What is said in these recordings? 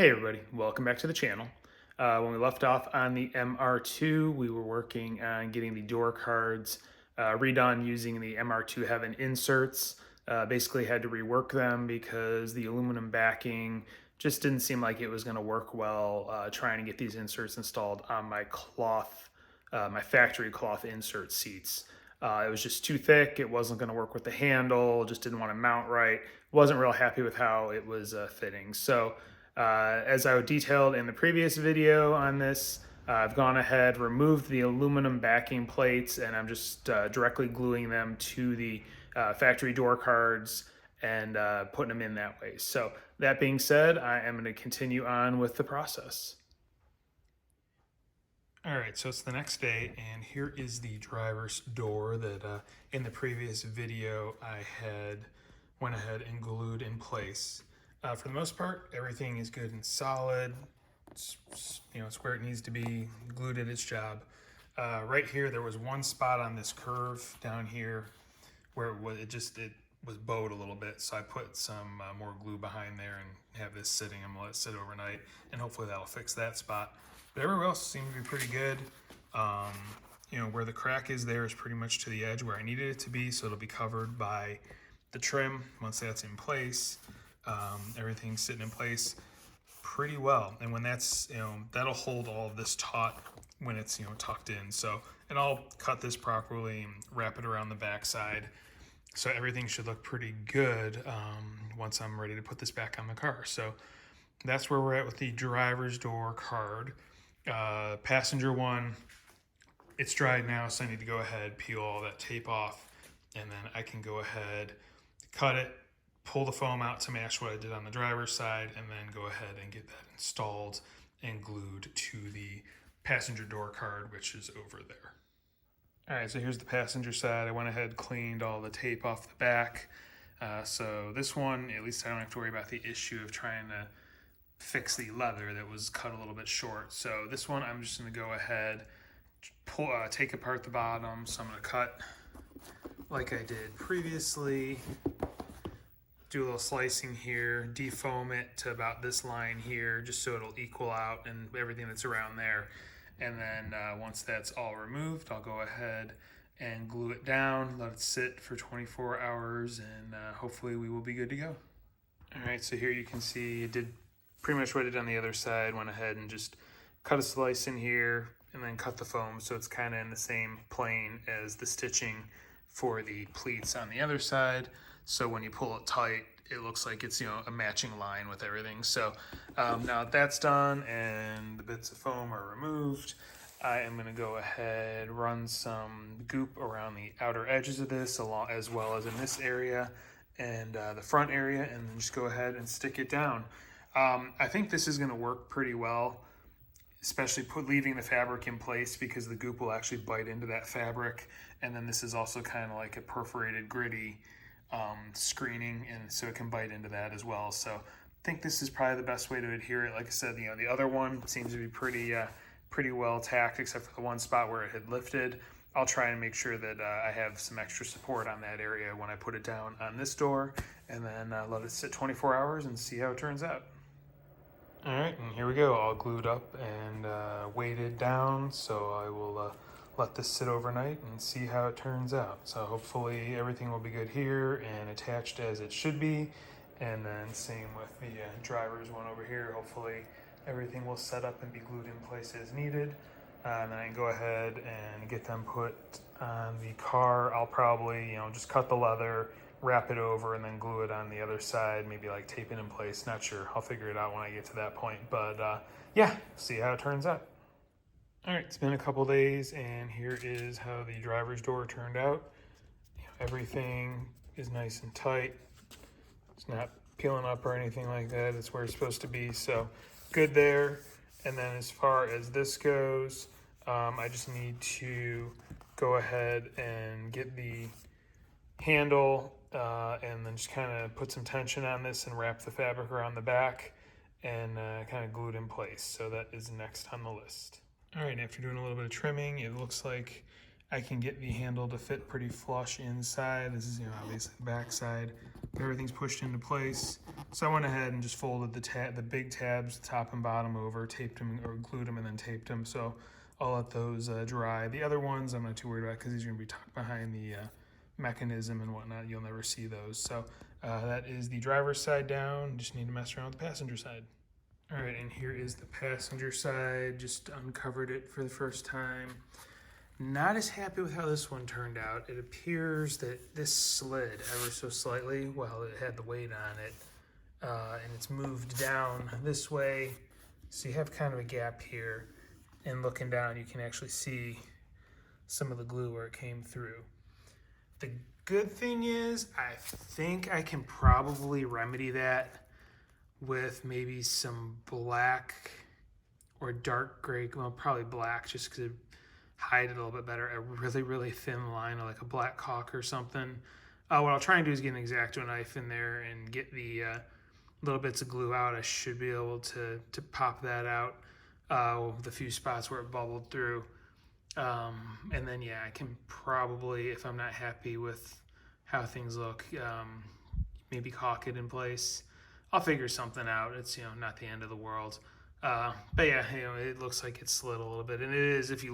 Hey everybody, welcome back to the channel. When we left off on the MR2, we were working on getting the door cards redone using the MR2 Heaven inserts. Basically had to rework them because the aluminum backing just didn't seem like it was going to work well trying to get these inserts installed on my cloth, my factory cloth insert seats. It was just too thick. It wasn't going to work with the handle. Just didn't want to mount right. Wasn't real happy with how it was fitting. So as I detailed in the previous video on this, I've gone ahead, removed the aluminum backing plates, and I'm just directly gluing them to the factory door cards and putting them in that way. So that being said, I am going to continue on with the process. All right, so it's the next day, and here is the driver's door that in the previous video I had went ahead and glued in place. For the most part, everything is good and solid. It's where it needs to be, glued at its job. Right here, there was one spot on this curve down here where it was bowed a little bit, so I put some more glue behind there and have this sitting. I'm gonna let it sit overnight, and hopefully that'll fix that spot. But everywhere else seems to be pretty good. Where the crack is there is pretty much to the edge where I needed it to be, so it'll be covered by the trim once that's in place. Everything's sitting in place pretty well, and when that's that'll hold all of this taut when it's tucked in. So, and I'll cut this properly and wrap it around the backside, so everything should look pretty good once I'm ready to put this back on the car. So that's where we're at with the driver's door card. Passenger one, it's dried now, so I need to go ahead, peel all that tape off, and then I can go ahead, cut it, pull the foam out to match what I did on the driver's side, and then go ahead and get that installed and glued to the passenger door card, which is over there. All right, so here's the passenger side. I went ahead, cleaned all the tape off the back. So this one, at least I don't have to worry about the issue of trying to fix the leather that was cut a little bit short. So this one, I'm just gonna go ahead, take apart the bottom. So I'm gonna cut like I did previously, do a little slicing here, defoam it to about this line here, just so it'll equal out and everything that's around there. And then once that's all removed, I'll go ahead and glue it down, let it sit for 24 hours, and hopefully we will be good to go. All right, so here you can see it did pretty much what I did on the other side. Went ahead and just cut a slice in here and then cut the foam so it's kind of in the same plane as the stitching for the pleats on the other side. So when you pull it tight, it looks like it's a matching line with everything. So now that that's done and the bits of foam are removed, I am going to go ahead, run some goop around the outer edges of this, as well as in this area and the front area, and then just go ahead and stick it down. I think this is going to work pretty well, especially leaving the fabric in place, because the goop will actually bite into that fabric. And then this is also kind of like a perforated gritty screening, and so it can bite into that as well. So I think this is probably the best way to adhere it. Like I said, the other one seems to be pretty well tacked, except for the one spot where it had lifted. I'll try and make sure that I have some extra support on that area when I put it down on this door, and then let it sit 24 hours and see how it turns out. All right, and here we go, all glued up and weighted down. So I will let this sit overnight and see how it turns out. So hopefully everything will be good here and attached as it should be. And then same with the driver's one over here. Hopefully everything will set up and be glued in place as needed. And then I can go ahead and get them put on the car. I'll probably, just cut the leather, wrap it over, and then glue it on the other side, maybe like tape it in place. Not sure. I'll figure it out when I get to that point. But yeah, see how it turns out. All right, it's been a couple days, and here is how the driver's door turned out. Everything is nice and tight. It's not peeling up or anything like that. It's where it's supposed to be, so good there. And then as far as this goes, I just need to go ahead and get the handle and then just kind of put some tension on this and wrap the fabric around the back and kind of glue it in place. So that is next on the list. All right, after doing a little bit of trimming, it looks like I can get the handle to fit pretty flush inside. This is obviously the back side. everything's pushed into place. So I went ahead and just folded the big tabs, top and bottom over, taped them or glued them and then taped them. So I'll let those dry. The other ones I'm not too worried about because these are gonna be tucked behind the mechanism and whatnot. You'll never see those. So that is the driver's side down. Just need to mess around with the passenger side. All right, and here is the passenger side. Just uncovered it for the first time. Not as happy with how this one turned out. It appears that this slid ever so slightly while it had the weight on it. And it's moved down this way. So you have kind of a gap here. And looking down, you can actually see some of the glue where it came through. The good thing is, I think I can probably remedy that with maybe some black or dark gray, well, probably black, just because it hide it a little bit better. A really, really thin line, or like a black caulk or something. What I'll try and do is get an X-Acto knife in there and get the little bits of glue out. I should be able to pop that out with a few spots where it bubbled through. And then, yeah, I can probably, if I'm not happy with how things look, maybe caulk it in place. I'll figure something out. It's, not the end of the world. But yeah, it looks like it slid a little bit. And it is, it's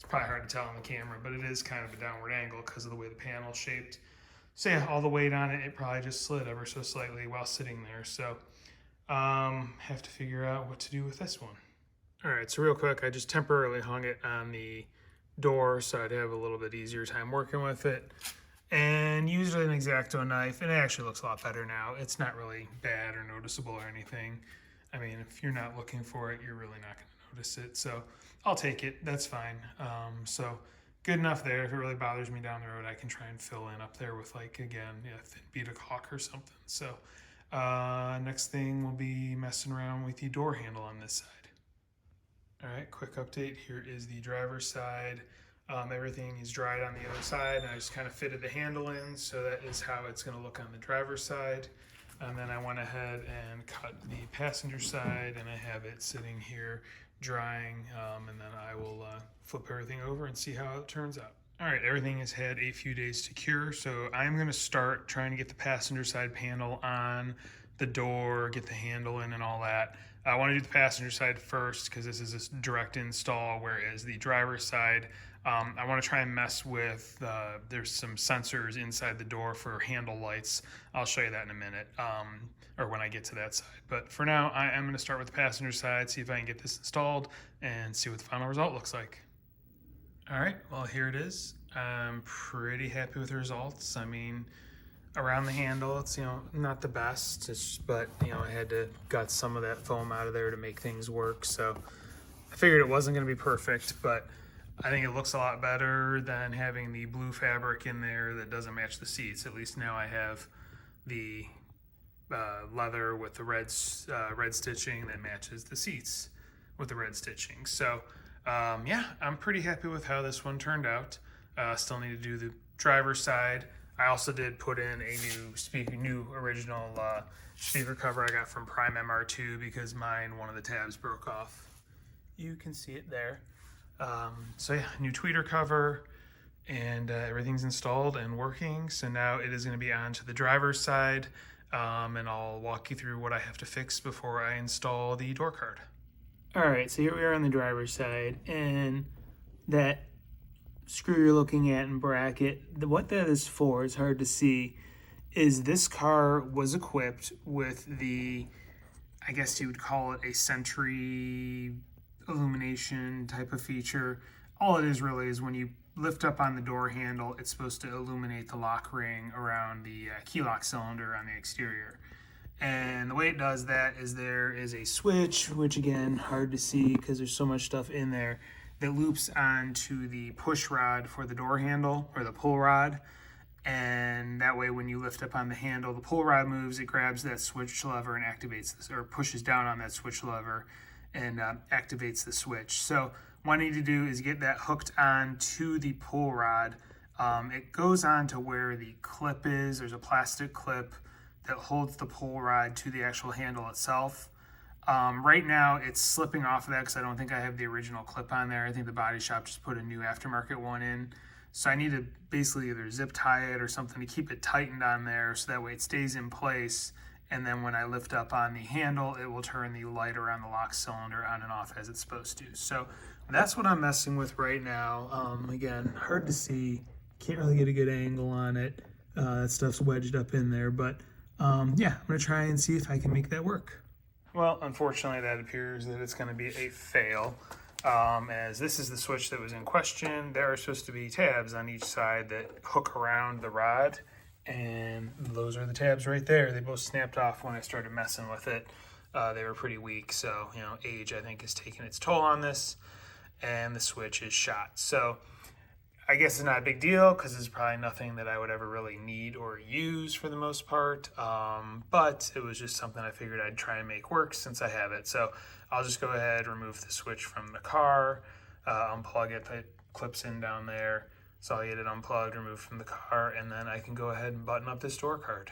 probably hard to tell on the camera, but it is kind of a downward angle because of the way the panel's shaped. So yeah, all the weight on it, it probably just slid ever so slightly while sitting there. So have to figure out what to do with this one. All right, so real quick, I just temporarily hung it on the door so I'd have a little bit easier time working with it. And used an X-Acto knife, and it actually looks a lot better now. It's not really bad or noticeable or anything. I mean, if you're not looking for it, you're really not going to notice it. So I'll take it. That's fine. So good enough there. If it really bothers me down the road, I can try and fill in up there with, like, again, a thin bead of caulk or something. So next thing will be messing around with the door handle on this side. All right, quick update. Here is the driver's side. Everything is dried on the other side, and I just kind of fitted the handle in, so that is how it's going to look on the driver's side. And then I went ahead and cut the passenger side, and I have it sitting here drying, and then I will flip everything over and see how it turns out. All right, everything has had a few days to cure, so I'm going to start trying to get the passenger side panel on the door, get the handle in and all that. I want to do the passenger side first because this is a direct install, whereas the driver's side, I want to try and mess with, there's some sensors inside the door for handle lights. I'll show you that in a minute, or when I get to that side. But for now, I am going to start with the passenger side, see if I can get this installed, and see what the final result looks like. All right, well, here it is. I'm pretty happy with the results. I mean, around the handle, it's, not the best, but, I had to gut some of that foam out of there to make things work. So I figured it wasn't going to be perfect, but I think it looks a lot better than having the blue fabric in there that doesn't match the seats. At least now I have the leather with the red stitching that matches the seats with the red stitching. So yeah, I'm pretty happy with how this one turned out. Still need to do the driver's side. I also did put in a new original speaker cover I got from Prime MR2 because one of the tabs broke off. You can see it there. So yeah, new tweeter cover, and everything's installed and working. So now it is going to be on to the driver's side, and I'll walk you through what I have to fix before I install the door card. All right, so here we are on the driver's side, and that screw you're looking at and bracket, what that is for, is hard to see, is this car was equipped with the, I guess you would call it a Sentry illumination type of feature. All it is really is when you lift up on the door handle, it's supposed to illuminate the lock ring around the key lock cylinder on the exterior. And the way it does that is there is a switch, which again, hard to see because there's so much stuff in there, that loops onto the push rod for the door handle, or the pull rod. And that way when you lift up on the handle, the pull rod moves, it grabs that switch lever and activates this, or pushes down on that switch lever and activates the switch. So what I need to do is get that hooked on to the pull rod. It goes on to where the clip is. There's a plastic clip that holds the pull rod to the actual handle itself. Right now it's slipping off of that because I don't think I have the original clip on there. I think the body shop just put a new aftermarket one in. So I need to basically either zip tie it or something to keep it tightened on there so that way it stays in place. And then when I lift up on the handle, it will turn the light around the lock cylinder on and off as it's supposed to. So that's what I'm messing with right now. Again, hard to see. Can't really get a good angle on it. That stuff's wedged up in there. But yeah, I'm going to try and see if I can make that work. Well, unfortunately, that appears that it's going to be a fail. As this is the switch that was in question, there are supposed to be tabs on each side that hook around the rod. And those are the tabs right there. They both snapped off when I started messing with it. They were pretty weak, so age I think is taking its toll on this, and the switch is shot. So I guess it's not a big deal because it's probably nothing that I would ever really need or use for the most part. But it was just something I figured I'd try and make work since I have it. So I'll just go ahead, remove the switch from the car, unplug it. It clips in down there. So I'll get it unplugged, removed from the car, and then I can go ahead and button up this door card.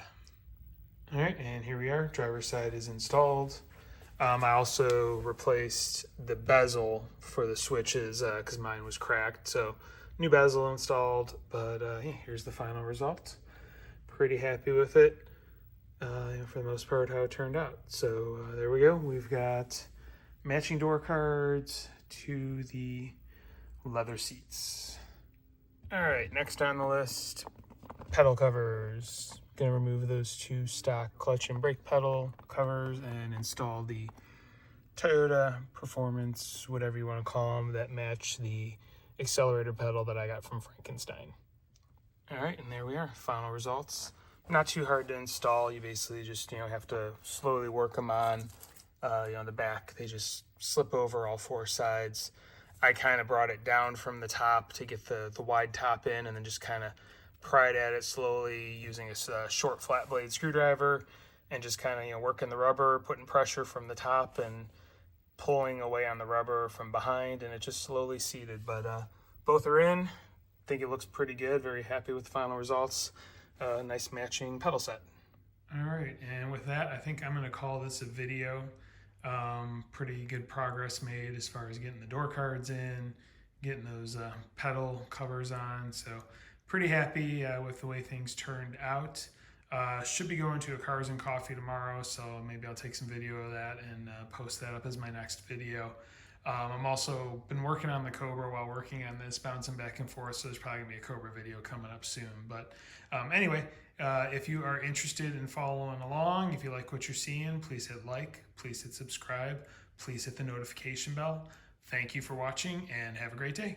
All right, and here we are. Driver's side is installed. I also replaced the bezel for the switches because mine was cracked. So new bezel installed, but yeah, here's the final result. Pretty happy with it for the most part how it turned out. So there we go. We've got matching door cards to the leather seats. All right, next on the list, pedal covers. Gonna remove those two stock clutch and brake pedal covers and install the Toyota Performance, whatever you want to call them, that match the accelerator pedal that I got from Frankenstein. All right, and there we are, final results. Not too hard to install. You basically just have to slowly work them on. The back, they just slip over all four sides. I kind of brought it down from the top to get the wide top in, and then just kind of pried at it slowly using a short flat blade screwdriver, and just kind of working the rubber, putting pressure from the top and pulling away on the rubber from behind, and it just slowly seated. But both are in. I think it looks pretty good. Very happy with the final results. Nice matching pedal set. All right, and with that, I think I'm going to call this a video. Pretty good progress made as far as getting the door cards in, getting those pedal covers on. So pretty happy with the way things turned out. Should be going to a Cars and Coffee tomorrow, so maybe I'll take some video of that and post that up as my next video. I'm also been working on the Cobra while working on this, bouncing back and forth, so there's probably gonna be a Cobra video coming up soon. But anyway, if you are interested in following along, if you like what you're seeing, please hit like, please hit subscribe, please hit the notification bell. Thank you for watching and have a great day.